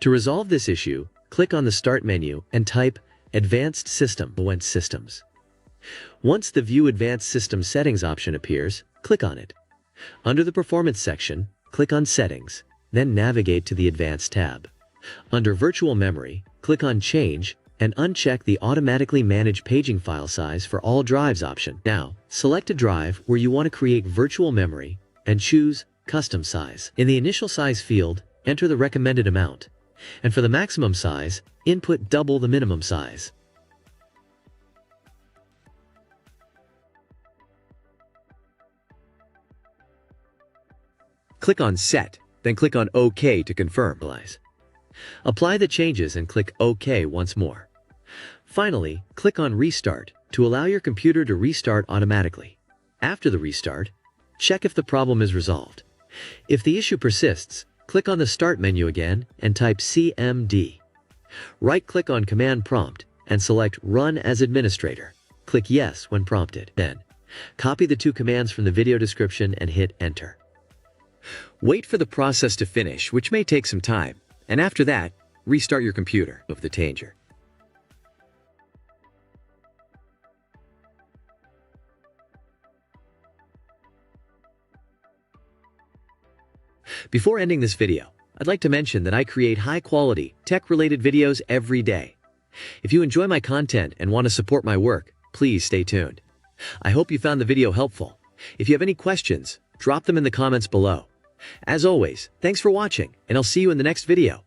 To resolve this issue, click on the Start menu and type Advanced Systems. Once the View Advanced System Settings option appears, click on it. Under the Performance section, click on Settings, then navigate to the Advanced tab. Under Virtual Memory, click on Change and uncheck the Automatically Manage Paging File Size for all drives option. Now, select a drive where you want to create virtual memory and choose Custom Size. In the Initial Size field, enter the recommended amount, and for the maximum size, input double the minimum size. Click on Set, then click on OK to confirm. Apply the changes and click OK once more. Finally, click on Restart to allow your computer to restart automatically. After the restart, check if the problem is resolved. If the issue persists, click on the Start menu again and type CMD. Right-click on Command Prompt and select Run as Administrator. Click Yes when prompted. Then, copy the two commands from the video description and hit Enter. Wait for the process to finish, which may take some time, and after that, restart your computer of the danger. Before ending this video, I'd like to mention that I create high-quality, tech-related videos every day. If you enjoy my content and want to support my work, please stay tuned. I hope you found the video helpful. If you have any questions, drop them in the comments below. As always, thanks for watching, and I'll see you in the next video.